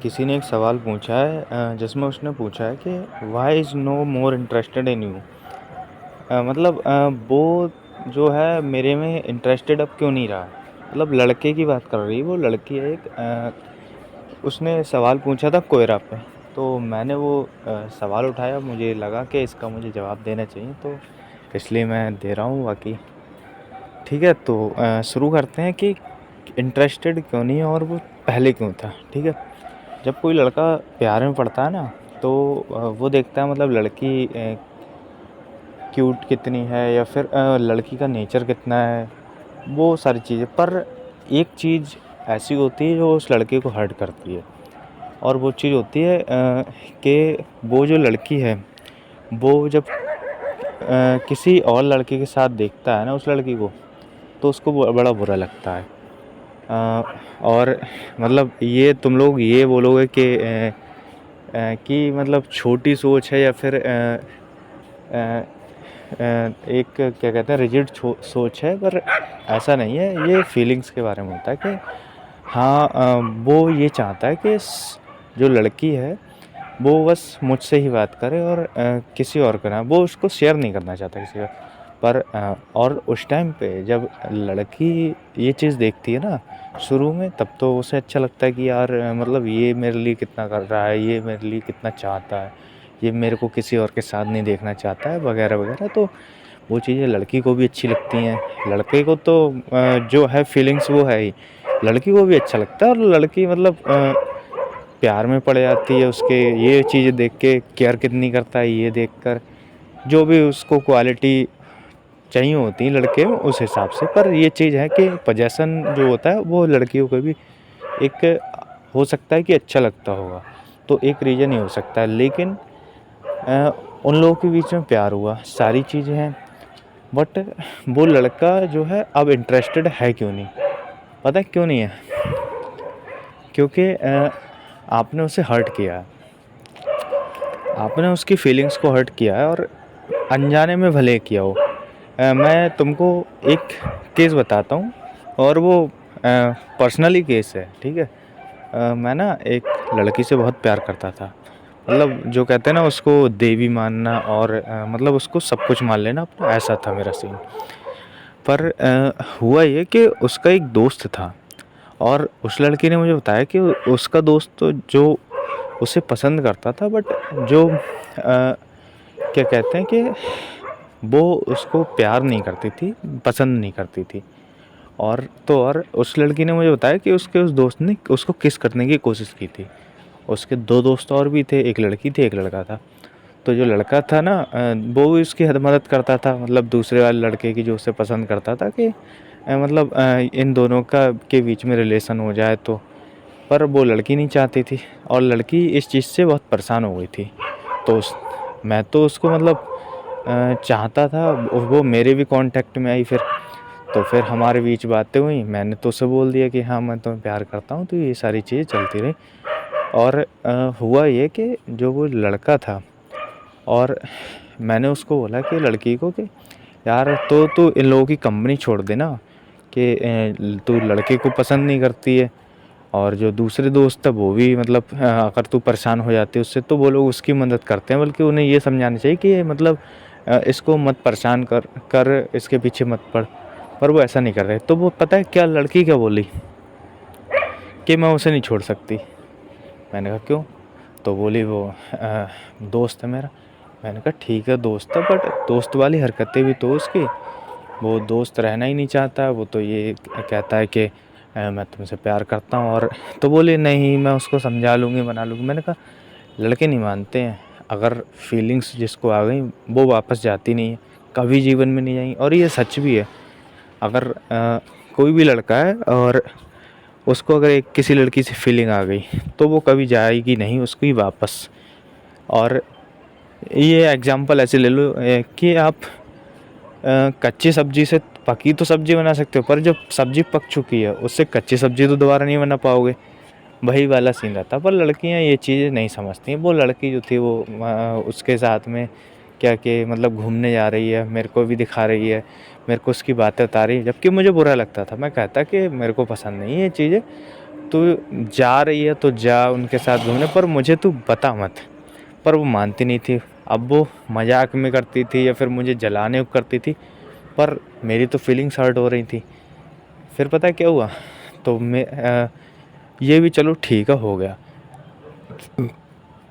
किसी ने एक सवाल पूछा है जिसमें उसने पूछा है कि why is no more interested in you. मतलब वो जो है मेरे में इंटरेस्टेड अब क्यों नहीं रहा। मतलब लड़के की बात कर रही है, वो लड़की है एक। उसने सवाल पूछा था कोयरा पे। तो मैंने वो सवाल उठाया, मुझे लगा कि इसका मुझे जवाब देना चाहिए, तो इसलिए मैं दे रहा हूँ। बाकी ठीक है, तो शुरू करते हैं कि इंटरेस्टेड क्यों नहीं है और वो पहले क्यों था। ठीक है, जब कोई लड़का प्यार में पड़ता है ना, तो वो देखता है मतलब लड़की क्यूट कितनी है या फिर लड़की का नेचर कितना है, वो सारी चीज़ें। पर एक चीज़ ऐसी होती है जो उस लड़के को हर्ट करती है, और वो चीज़ होती है कि वो जो लड़की है वो जब किसी और लड़के के साथ देखता है ना उस लड़की को, तो उसको बड़ा बुरा लगता है। और मतलब ये तुम लोग ये बोलोगे कि मतलब छोटी सोच है या फिर अ, एक क्या कहते हैं रिजिड सोच है, पर ऐसा नहीं है। ये फीलिंग्स के बारे में होता है कि हाँ, वो ये चाहता है कि जो लड़की है वो बस मुझसे ही बात करे और किसी और का ना, वो उसको शेयर नहीं करना चाहता किसी का। पर और उस टाइम पे जब लड़की ये चीज़ देखती है ना शुरू में, तब तो उसे अच्छा लगता है कि यार मतलब ये मेरे लिए कितना कर रहा है, ये मेरे लिए कितना चाहता है, ये मेरे को किसी और के साथ नहीं देखना चाहता है वगैरह वगैरह। तो वो चीज़ें लड़की को भी अच्छी लगती हैं। लड़के को तो जो है फीलिंग्स वो है ही, लड़की को भी अच्छा लगता है। और लड़की मतलब प्यार में पड़ जाती है उसके, ये चीज़ें देख के केयर कितनी करता है ये देखकर, जो भी उसको क्वालिटी चाहिए होती है लड़के में उस हिसाब से। पर ये चीज़ है कि पजेशन जो होता है वो लड़कियों को भी एक हो सकता है कि अच्छा लगता होगा, तो एक रीज़न ही हो सकता है। लेकिन उन लोगों के बीच में प्यार हुआ, सारी चीज़ें हैं, बट वो लड़का जो है अब इंटरेस्टेड है क्यों नहीं, पता है क्यों नहीं है? क्योंकि आपने उसे हर्ट किया है, आपने उसकी फीलिंग्स को हर्ट किया है, और अनजाने में भले किया हो। मैं तुमको एक केस बताता हूँ, और वो पर्सनली केस है। ठीक है, मैं ना एक लड़की से बहुत प्यार करता था। मतलब जो कहते हैं ना उसको देवी मानना, और मतलब उसको सब कुछ मान लेना अपना, ऐसा था मेरा सीन। पर हुआ ये कि उसका एक दोस्त था, और उस लड़की ने मुझे बताया कि उसका दोस्त तो जो उसे पसंद करता था, बट जो क्या कहते हैं कि वो उसको प्यार नहीं करती थी, पसंद नहीं करती थी। और उस लड़की ने मुझे बताया कि उसके उस दोस्त ने उसको किस करने की कोशिश की थी। उसके 2 दोस्त और भी थे, एक लड़की थी, एक लड़का था। तो जो लड़का था ना वो भी उसकी हद मदद करता था, मतलब दूसरे वाले लड़के की जो उसे पसंद करता था, कि मतलब इन दोनों का के बीच में रिलेशन हो जाए तो। पर वो लड़की नहीं चाहती थी, और लड़की इस चीज़ से बहुत परेशान हो गई थी। तो मैं तो उसको मतलब चाहता था, वो मेरे भी कांटेक्ट में आई फिर। तो फिर हमारे बीच बातें हुई, मैंने तो उसे बोल दिया कि हाँ मैं तुम्हें प्यार करता हूँ, तो ये सारी चीज़ें चलती रही। और हुआ ये कि जो वो लड़का था, और मैंने उसको बोला कि लड़की को कि यार तो तू इन लोगों की कंपनी छोड़ देना, कि तू लड़के को पसंद नहीं करती है, और जो दूसरे दोस्त है वो भी मतलब अगर तू परेशान हो जाती है उससे, तो वो लोग उसकी मदद करते हैं। बल्कि उन्हें ये समझाना चाहिए कि ये मतलब इसको मत परेशान कर इसके पीछे मत पड़। पर वो ऐसा नहीं कर रहे। तो वो पता है क्या लड़की क्या बोली, कि मैं उसे नहीं छोड़ सकती। मैंने कहा क्यों? तो बोली वो दोस्त है मेरा। मैंने कहा ठीक है दोस्त है, बट दोस्त वाली हरकतें भी तो उसकी, वो दोस्त रहना ही नहीं चाहता। वो तो ये कहता है कि मैं तुमसे प्यार करता हूँ। और तो बोले नहीं मैं उसको समझा लूँगी, मना लूँगी। मैंने कहा लड़के नहीं मानते हैं, अगर फीलिंग्स जिसको आ गई वो वापस जाती नहीं है, कभी जीवन में नहीं जाएंगी। और ये सच भी है। अगर कोई भी लड़का है और उसको अगर एक किसी लड़की से फीलिंग आ गई, तो वो कभी जाएगी नहीं उसको ही वापस। और ये एग्जांपल ऐसे ले लो कि आप कच्ची सब्जी से पकी तो सब्जी बना सकते हो, पर जब सब्जी पक चुकी है उससे कच्ची सब्जी तो दोबारा नहीं बना पाओगे। वही वाला सीन रहता। पर लड़कियां ये चीज़ें नहीं समझती हैं। वो लड़की जो थी वो उसके साथ में क्या कि मतलब घूमने जा रही है, मेरे को भी दिखा रही है, मेरे को उसकी बातें बता रही है, जबकि मुझे बुरा लगता था। मैं कहता कि मेरे को पसंद नहीं है ये चीज़ें, तू जा रही है तो जा उनके साथ घूमने, पर मुझे तू बता मत। पर वो मानती नहीं थी। अब वो मजाक में करती थी या फिर मुझे जलाने को करती थी, पर मेरी तो फीलिंग्स हर्ट हो रही थी। फिर पता है क्या हुआ, तो ये भी चलो ठीक है, हो गया।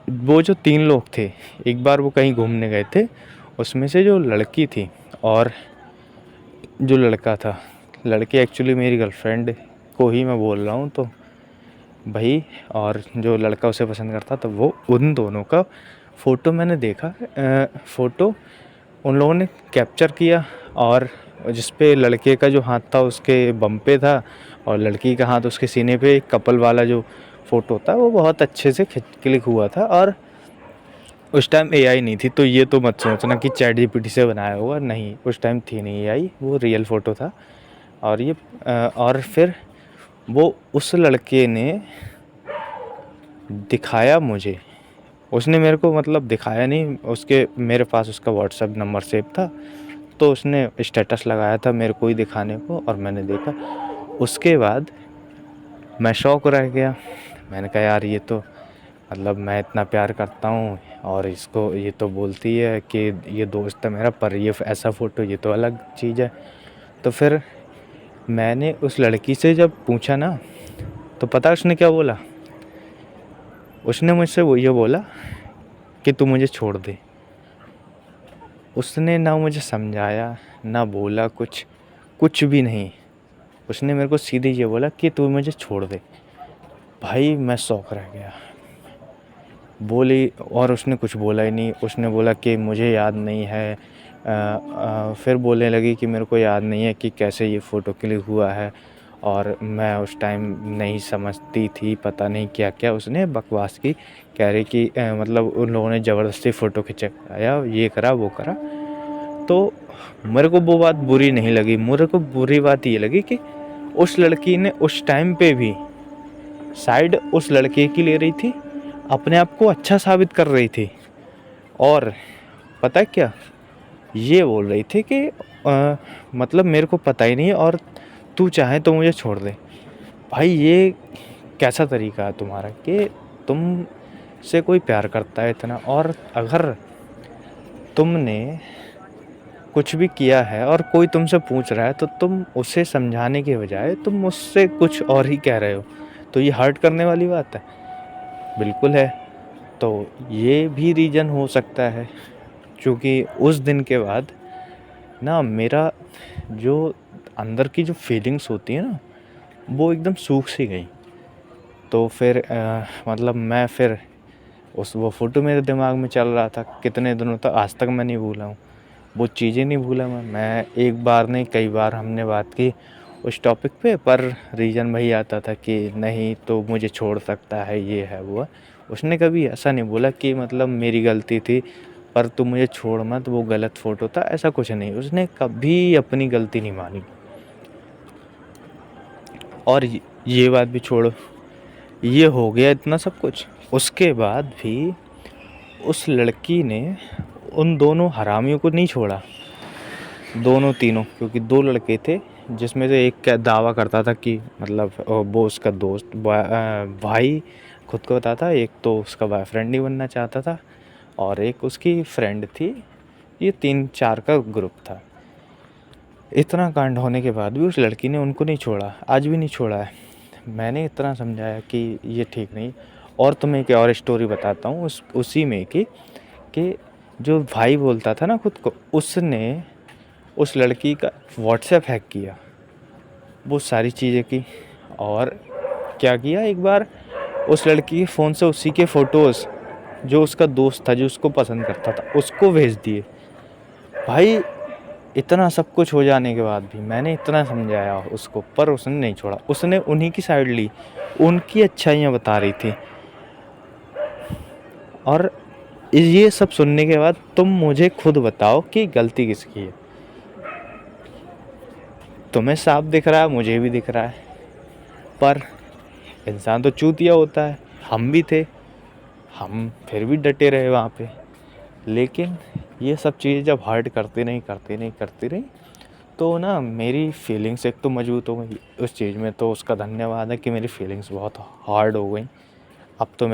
वो जो 3 लोग थे, एक बार वो कहीं घूमने गए थे, उसमें से जो लड़की थी और जो लड़का था, लड़की एक्चुअली मेरी गर्लफ्रेंड को ही मैं बोल रहा हूँ, तो भाई, और जो लड़का उसे पसंद करता था, वो उन दोनों का फ़ोटो मैंने देखा। फ़ोटो उन लोगों ने कैप्चर किया, और जिस पे लड़के का जो हाथ था उसके बम पे था और लड़की का हाथ उसके सीने पे, कपल वाला जो फ़ोटो था वो बहुत अच्छे से क्लिक हुआ था। और उस टाइम एआई नहीं थी, तो ये तो मत सोचना कि चैट जीपीटी से बनाया होगा, नहीं, उस टाइम थी नहीं एआई, वो रियल फ़ोटो था। और और फिर वो उस लड़के ने दिखाया मुझे, उसने मेरे को मतलब दिखाया नहीं, उसके मेरे पास उसका व्हाट्सएप नंबर सेव था, तो उसने स्टेटस लगाया था मेरे को ही दिखाने को, और मैंने देखा। उसके बाद मैं शॉक रह गया। मैंने कहा यार, ये तो मतलब मैं इतना प्यार करता हूँ और इसको ये तो बोलती है कि ये दोस्त है मेरा, पर ये ऐसा फ़ोटो, ये तो अलग चीज़ है। तो फिर मैंने उस लड़की से जब पूछा ना, तो पता है उसने क्या बोला? उसने मुझसे वो ये बोला कि तू मुझे छोड़ दे। उसने ना मुझे समझाया, ना बोला कुछ, कुछ भी नहीं। उसने मेरे को सीधे ये बोला कि तू मुझे छोड़ दे। भाई मैं शॉक रह गया। बोली, और उसने कुछ बोला ही नहीं। उसने बोला कि मुझे याद नहीं है। फिर बोलने लगी कि मेरे को याद नहीं है कि कैसे ये फ़ोटो क्लिक हुआ है, और मैं उस टाइम नहीं समझती थी, पता नहीं क्या क्या उसने बकवास की। कह रही कि मतलब उन लोगों ने ज़बरदस्ती फ़ोटो खिंचवाया, ये करा वो करा। तो मेरे को वो बात बुरी नहीं लगी। मेरे को बुरी बात ये लगी कि उस लड़की ने उस टाइम पे भी साइड उस लड़के की ले रही थी, अपने आप को अच्छा साबित कर रही थी। और पता है क्या, ये बोल रही थी कि मतलब मेरे को पता ही नहीं, और तू चाहे तो मुझे छोड़ दे। भाई ये कैसा तरीका है तुम्हारा कि तुम से कोई प्यार करता है इतना, और अगर तुमने कुछ भी किया है और कोई तुमसे पूछ रहा है, तो तुम उसे समझाने के बजाय तुम उससे कुछ और ही कह रहे हो, तो ये हर्ट करने वाली बात है। बिल्कुल है। तो ये भी रीज़न हो सकता है, क्योंकि उस दिन के बाद ना मेरा जो अंदर की जो फीलिंग्स होती है ना, वो एकदम सूख सी गई। तो फिर मतलब मैं फिर वो फ़ोटो मेरे दिमाग में चल रहा था कितने दिनों तक, आज तक मैं नहीं भूला हूँ। वो चीज़ें नहीं भूला मैं एक बार नहीं, कई बार हमने बात की उस टॉपिक पे, पर रीज़न वही आता था कि नहीं तो मुझे छोड़ सकता है, ये है वो है। उसने कभी ऐसा नहीं बोला कि मतलब मेरी गलती थी पर तू मुझे छोड़ मत, वो गलत फ़ोटो था, ऐसा कुछ नहीं। उसने कभी अपनी गलती नहीं मानी। और ये बात भी छोड़ो, ये हो गया इतना सब कुछ। उसके बाद भी उस लड़की ने उन दोनों हरामियों को नहीं छोड़ा, दोनों तीनों, क्योंकि 2 लड़के थे, जिसमें से एक क्या दावा करता था कि मतलब वो उसका दोस्त भाई खुद को बताता था, एक तो उसका बॉयफ्रेंड ही बनना चाहता था, और एक उसकी फ्रेंड थी। ये 3-4 का ग्रुप था। इतना कांड होने के बाद भी उस लड़की ने उनको नहीं छोड़ा, आज भी नहीं छोड़ा है। मैंने इतना समझाया कि ये ठीक नहीं। और तुम्हें एक और स्टोरी बताता हूँ उसी में कि जो भाई बोलता था ना खुद को, उसने उस लड़की का व्हाट्सएप हैक किया, वो सारी चीज़ें की। और क्या किया, एक बार उस लड़की के फ़ोन से उसी के फ़ोटोज़, जो उसका दोस्त था जो उसको पसंद करता था, उसको भेज दिए। भाई इतना सब कुछ हो जाने के बाद भी मैंने इतना समझाया उसको, पर उसने नहीं छोड़ा। उसने उन्हीं की साइड ली, उनकी अच्छाइयाँ बता रही थी। और ये सब सुनने के बाद तुम मुझे खुद बताओ कि गलती किसकी है। तुम्हें साफ दिख रहा है, मुझे भी दिख रहा है, पर इंसान तो चूतिया होता है। हम भी थे, हम फिर भी डटे रहे वहाँ पे। लेकिन ये सब चीज़ें जब हर्ट करती रही, तो ना मेरी फीलिंग्स एक तो मजबूत हो गई उस चीज़ में, तो उसका धन्यवाद है कि मेरी फीलिंग्स बहुत हार्ड हो गई। अब तो